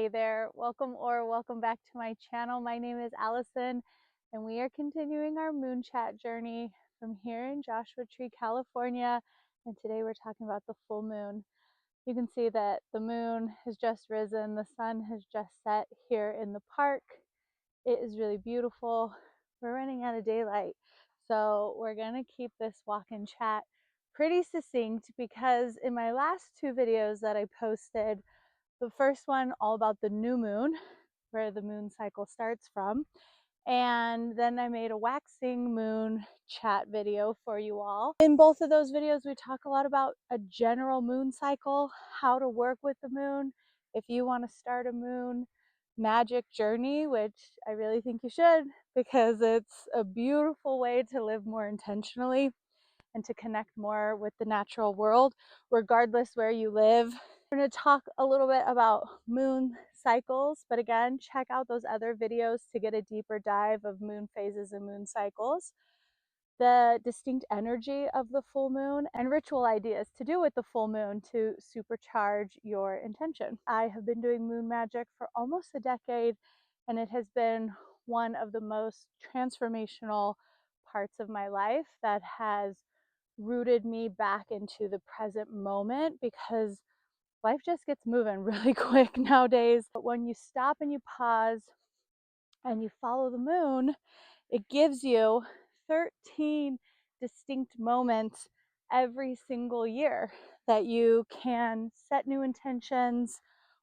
Hey there, welcome back to my channel. My name is Allison and we are continuing our moon chat journey from here in Joshua Tree, California. And today we're talking about the full moon. You can see that the moon has just risen, the sun has just set here in the park. It is really beautiful. We're running out of daylight, so we're gonna keep this walk and chat pretty succinct because in my last two videos that I posted, the first one all about the new moon, where the moon cycle starts from, and then I made a waxing moon chat video for you all. In both of those videos we talk a lot about a general moon cycle, how to work with the moon. If you want to start a moon magic journey, which I really think you should, because it's a beautiful way to live more intentionally and to connect more with the natural world, regardless where you live. We're going to talk a little bit about moon cycles, but again, check out those other videos to get a deeper dive of moon phases and moon cycles, the distinct energy of the full moon, and ritual ideas to do with the full moon to supercharge your intention. I have been doing moon magic for almost a decade, and it has been one of the most transformational parts of my life that has rooted me back into the present moment, because life just gets moving really quick nowadays. But when you stop and you pause and you follow the moon, it gives you 13 distinct moments every single year that you can set new intentions,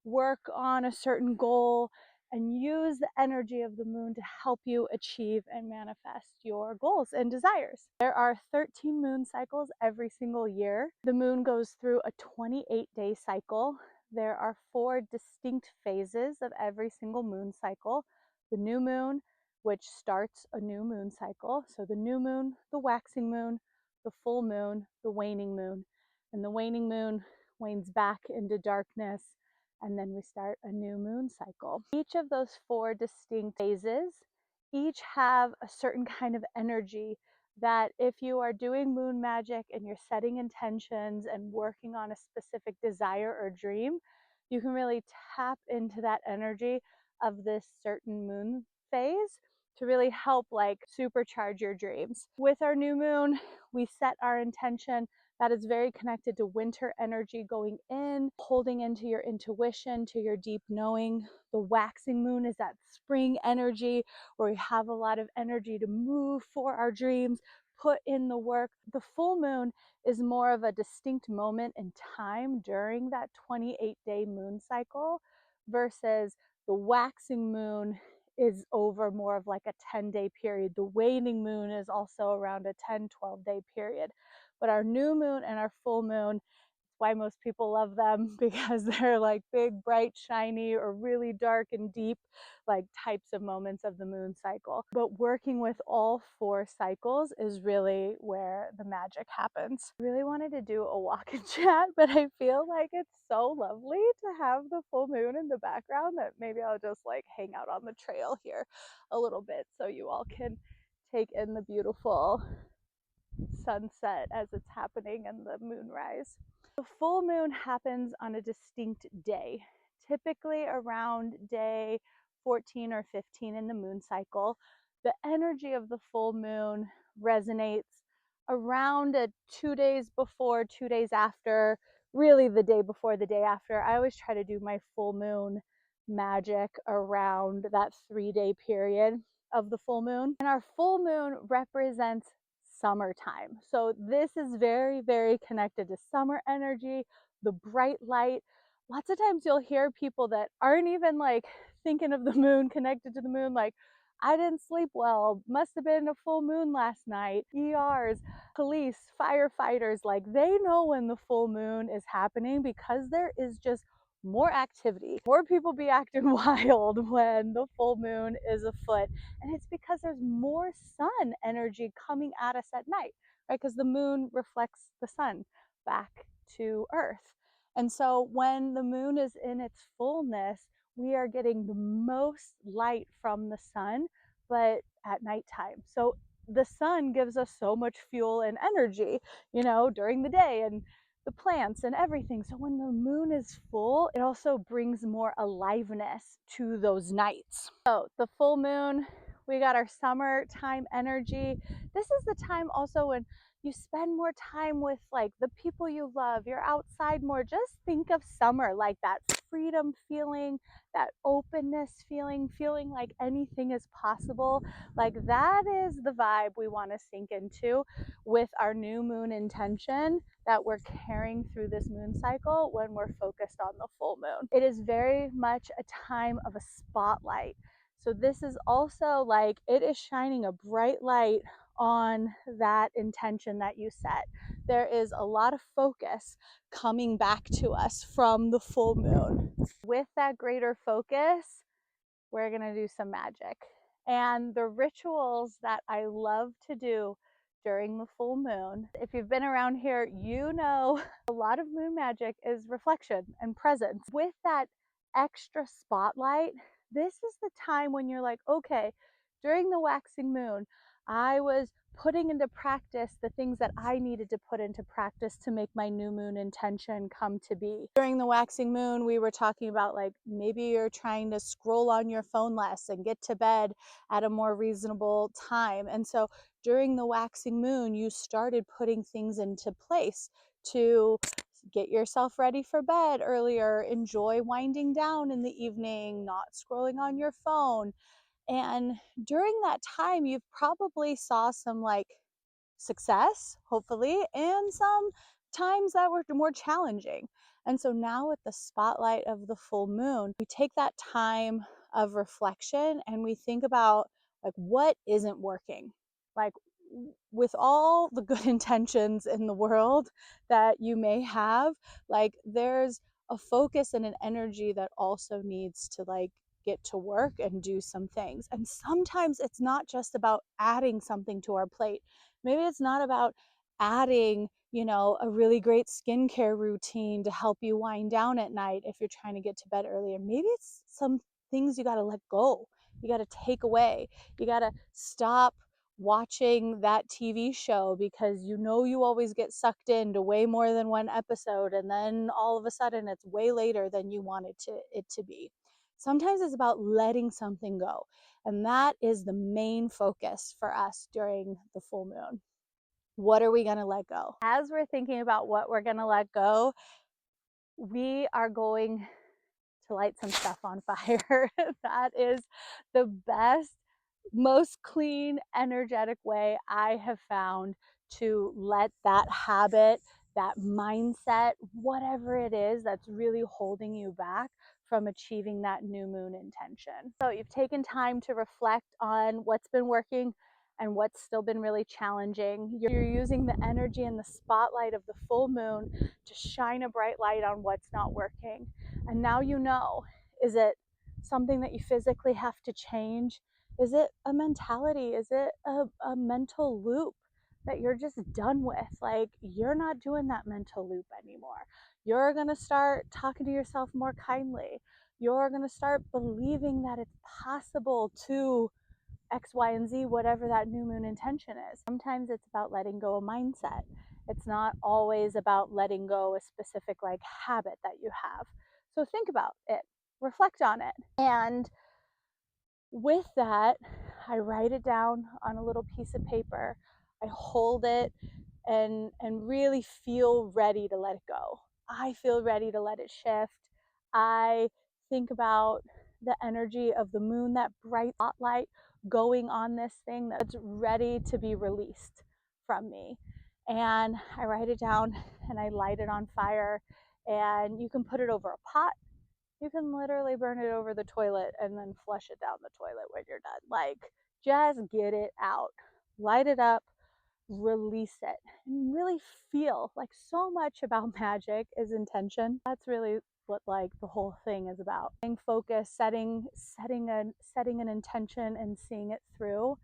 work on a certain goal, and use the energy of the moon to help you achieve and manifest your goals and desires. There are 13 moon cycles every single year. The moon goes through a 28-day cycle. There are 4 distinct phases of every single moon cycle. The new moon, which starts a new moon cycle. So the new moon, the waxing moon, the full moon, the waning moon. And the waning moon wanes back into darkness, and then we start a new moon cycle. Each of those 4 distinct phases each have a certain kind of energy that if you are doing moon magic and you're setting intentions and working on a specific desire or dream, you can really tap into that energy of this certain moon phase to really help supercharge your dreams. With our new moon, we set our intention that is very connected to winter energy going in, holding into your intuition, to your deep knowing. The waxing moon is that spring energy where we have a lot of energy to move for our dreams, put in the work. The full moon is more of a distinct moment in time during that 28-day moon cycle, versus the waxing moon is over more of like a 10-day period. The waning moon is also around a 10-12-day period. But our new moon and our full moon, why most people love them, because they're like big, bright, shiny, or really dark and deep, like types of moments of the moon cycle. But working with all 4 cycles is really where the magic happens. I really wanted to do a walk and chat, but I feel like it's so lovely to have the full moon in the background that maybe I'll just like hang out on the trail here a little bit so you all can take in the beautiful sunset as it's happening and the moonrise. The full moon happens on a distinct day, typically around day 14 or 15 in the moon cycle. The energy of the full moon resonates around 2 days before, 2 days after, really the day before, the day after. I always try to do my full moon magic around that 3-day period of the full moon. And our full moon represents summertime. So this is very, very connected to summer energy, the bright light. Lots of times you'll hear people that aren't even like thinking of the moon, connected to the moon, like, I didn't sleep well, must have been a full moon last night. ERs, police, firefighters, like they know when the full moon is happening because there is just more activity. More people be acting wild when the full moon is afoot. And it's because there's more sun energy coming at us at night, right? Because the moon reflects the sun back to Earth. And so when the moon is in its fullness, we are getting the most light from the sun, but at nighttime. So the sun gives us so much fuel and energy, during the day. And the plants and everything. So when the moon is full, it also brings more aliveness to those nights. So the full moon, we got our summertime energy. This is the time also when you spend more time with like the people you love. You're outside more. Just think of summer like that freedom feeling, that openness feeling, feeling like anything is possible. Like that is the vibe we want to sink into with our new moon intention that we're carrying through this moon cycle when we're focused on the full moon. It is very much a time of a spotlight. So this is also like it is shining a bright light on that intention that you set. There is a lot of focus coming back to us from the full moon. With that greater focus, we're going to do some magic. And the rituals that I love to do during the full moon, if you've been around here, you know a lot of moon magic is reflection and presence. With that extra spotlight, this is the time when you're like, okay, during the waxing moon, I was putting into practice the things that I needed to put into practice to make my new moon intention come to be. During the waxing moon, we were talking about like maybe you're trying to scroll on your phone less and get to bed at a more reasonable time. And so during the waxing moon, you started putting things into place to get yourself ready for bed earlier, enjoy winding down in the evening, not scrolling on your phone. And during that time, you probably saw some like success, hopefully, and some times that were more challenging. And so now with the spotlight of the full moon, we take that time of reflection and we think about like what isn't working. Like with all the good intentions in the world that you may have, like there's a focus and an energy that also needs to like get to work and do some things. And sometimes it's not just about adding something to our plate. Maybe it's not about adding, you know, a really great skincare routine to help you wind down at night if you're trying to get to bed earlier. Maybe it's some things you got to let go. You got to take away. You got to stop watching that TV show because you know you always get sucked into way more than one episode, and then all of a sudden it's way later than you wanted it to be. Sometimes it's about letting something go, and that is the main focus for us during the full moon. What are we going to let go? As we're thinking about what we're going to let go, we are going to light some stuff on fire. That is the best, most clean, energetic way I have found to let that habit, that mindset, whatever it is that's really holding you back from achieving that new moon intention. So you've taken time to reflect on what's been working and what's still been really challenging. You're using the energy and the spotlight of the full moon to shine a bright light on what's not working. And now you know, is it something that you physically have to change? Is it a mentality? Is it a mental loop that you're just done with? Like, you're not doing that mental loop anymore. You're going to start talking to yourself more kindly. You're going to start believing that it's possible to X, Y, and Z, whatever that new moon intention is. Sometimes it's about letting go of mindset. It's not always about letting go a specific like habit that you have. So think about it, reflect on it. And with that, I write it down on a little piece of paper. I hold it and really feel ready to let it go. I feel ready to let it shift. I think about the energy of the moon, that bright spotlight going on this thing that's ready to be released from me. And I write it down and I light it on fire. And you can put it over a pot. You can literally burn it over the toilet and then flush it down the toilet when you're done. Like, just get it out, light it up, release it, and really feel like so much about magic is intention. That's really what like the whole thing is about. Staying focused, setting an intention and seeing it through.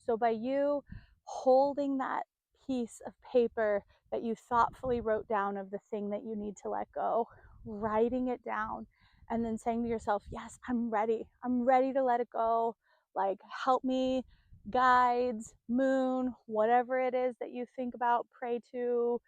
So by you holding that piece of paper that you thoughtfully wrote down of the thing that you need to let go, writing it down, and then saying to yourself, yes, I'm ready to let it go. Like, help me, guides, moon, whatever it is that you think about, pray to,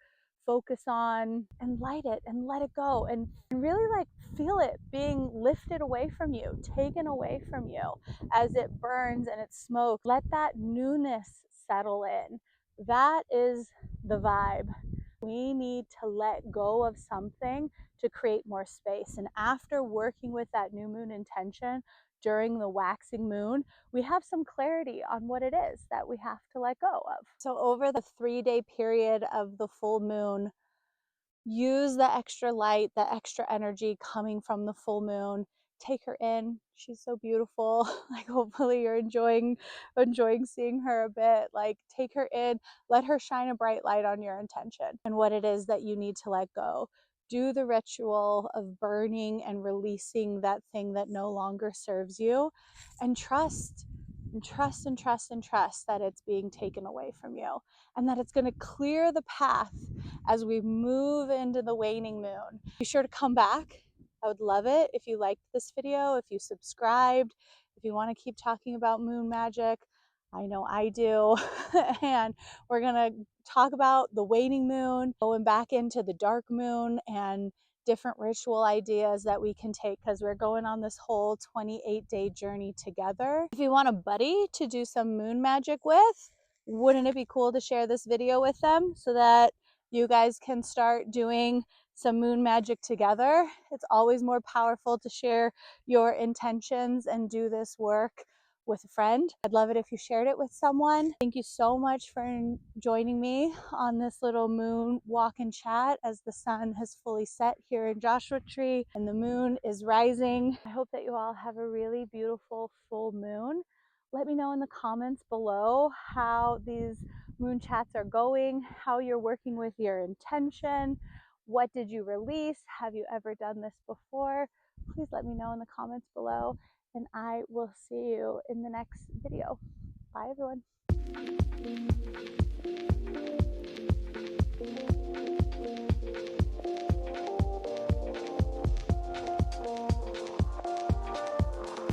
focus on, and light it and let it go, and really like feel it being lifted away from you, taken away from you as it burns and it smokes. Let that newness settle in. That is the vibe. We need to let go of something to create more space. And after working with that new moon intention during the waxing moon, we have some clarity on what it is that we have to let go of. So over the 3-day period of the full moon, use the extra light, the extra energy coming from the full moon. Take her in. She's so beautiful. Like, hopefully you're enjoying seeing her a bit. Like, take her in, let her shine a bright light on your intention and what it is that you need to let go. Do the ritual of burning and releasing that thing that no longer serves you, and trust and trust and trust and trust that it's being taken away from you, and that it's going to clear the path as we move into the waning moon. Be sure to come back. I would love it if you liked this video, if you subscribed, if you want to keep talking about moon magic. I know I do. And we're going to talk about the waning moon, going back into the dark moon, and different ritual ideas that we can take, because we're going on this whole 28-day journey together. If you want a buddy to do some moon magic with, wouldn't it be cool to share this video with them so that you guys can start doing some moon magic together? It's always more powerful to share your intentions and do this work with a friend. I'd love it if you shared it with someone. Thank you so much for joining me on this little moon walk and chat as the sun has fully set here in Joshua Tree and the moon is rising. I hope that you all have a really beautiful full moon. Let me know in the comments below how these moon chats are going, how you're working with your intention. What did you release? Have you ever done this before? Please let me know in the comments below, and I will see you in the next video. Bye, everyone.